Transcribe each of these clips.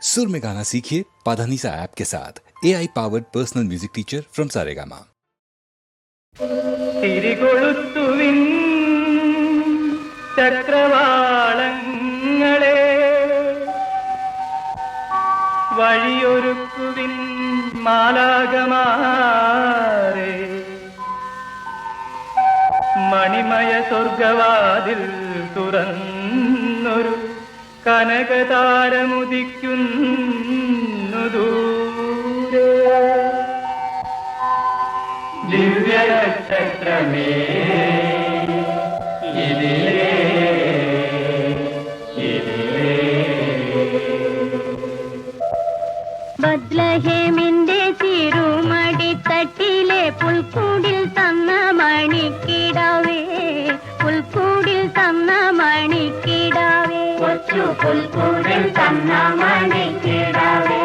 सुर में गाना सीखिए पाधानीसा ऐप के साथ। AI powered personal music teacher from Saregama. തിരികൊളുത്തുവിൻ ചക്രവാളങ്ങളെ, വഴിയൊരുക്കുവിൻ മാലാകമാരെ, മണിമയ സ്വർഗവാതിൽ തുറന്നൊരു കനകതാരമുദിക്കുന്നു ദൂരെ. ദിവ്യനക്ഷത്രമേ ഇതിലേ ബത്ലഹേമിന്റെ തിരുമടിത്തട്ടിലെ പുൽക്കൂടിൽ തന്ന മണിക്കിടാവേ, പുൽക്കൂടിൽ തന്ന മണിക്കിടാവേ, കൊച്ചു പുൽക്കൂടിൽ തന്ന മണിക്കിടാവേ,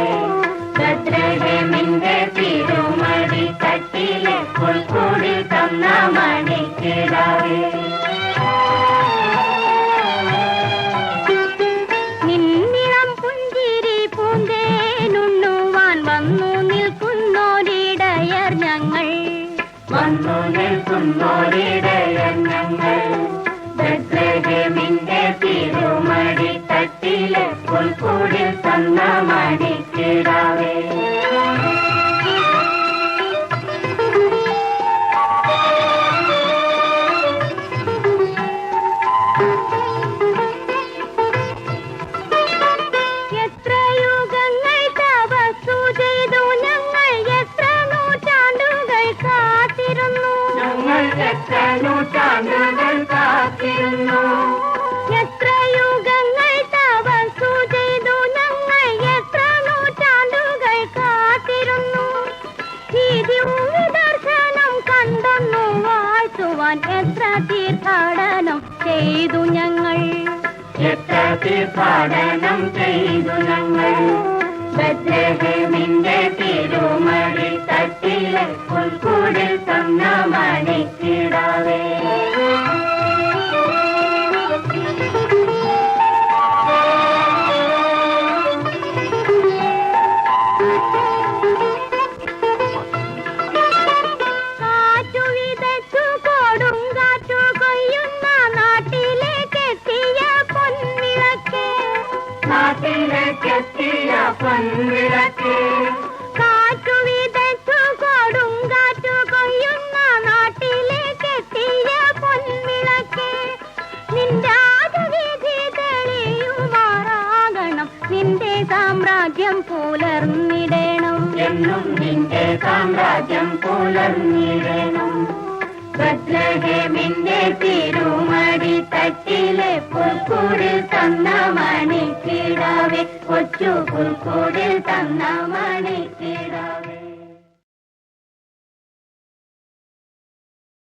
ബത്ലഹേമിന്റെ തിരുമടിത്തട്ടിലെ പുൽക്കൂടിൽ തന്ന മണിക്കിടാവേ. നിന്നിളം പുഞ്ചിരി പൂന്തേനുണ്ണുവാൻ വന്നു നിൽക്കുന്നോരിടയർ ഞങ്ങൾ, വന്നു നിൽക്കുന്നോരിടയർ ഞങ്ങൾ, ബത്ലഹേമിന്റെ തിരുമടിത്തട്ടിലെ പുൽക്കൂടിൽ തന്ന മണിക്കിടാവേ. എത്ര യുഗങ്ങൾ തപസ്സു ചെയ്തു ഞങ്ങൾ, എത്ര നൂറ്റാണ്ടുകൾ കാത്തിരുന്നു, ഞങ്ങൾ എത്ര നൂറ്റാണ്ടുകൾ കാത്തിരുന്നു, എത്ര യുഗങ്ങൾ തപസ്സു ചെയ്തു ഞങ്ങൾ, എത്ര നൂറ്റാണ്ടുകൾ കാത്തിരുന്നു. ഈ ദിവ്യദർശനം കണ്ടൊന്നു വാഴ്ത്തുവാൻ എത്ര തീർത്ഥാടനം ചെയ്തു ഞങ്ങൾ, എത്ര തീർത്ഥാടനം ചെയ്തു ഞങ്ങൾ, ബത്ലഹേമിന്റെ തിരുമടിത്തട്ടിലെ പുൽക്കൂടിൽ തന്ന മണിക്കിടാവേ. കാറ്റു വിതച്ചു കൊടുങ്കാറ്റു കൊയ്യുന്ന നാട്ടിലേക്കെത്തിയ പൊൻവിളക്കേ, നാട്ടിലേക്കെത്തിയ പൊൻവിളക്കേ, കാറ്റു വിതച്ചു കൊടുങ്കാറ്റു കൊയ്യുന്ന നാട്ടിലേക്കെത്തിയ പൊൻവിളക്കേ, നിന്റെ ആദവിധി തെളിയുമാറാകണം, നിന്റെ സാമ്രാജ്യം പുലർന്നിടണം, എന്നും നിന്റെ സാമ്രാജ്യം പുലർന്നിടണം, ബത്ലഹേമിന്റെ തിരുമടിത്തട്ടിലെ പുൽക്കൂടിൽ തന്ന മണിക്കിടാവേ, കൊച്ചു പുൽക്കൂടിൽ തന്ന മണിക്കിടാവേ.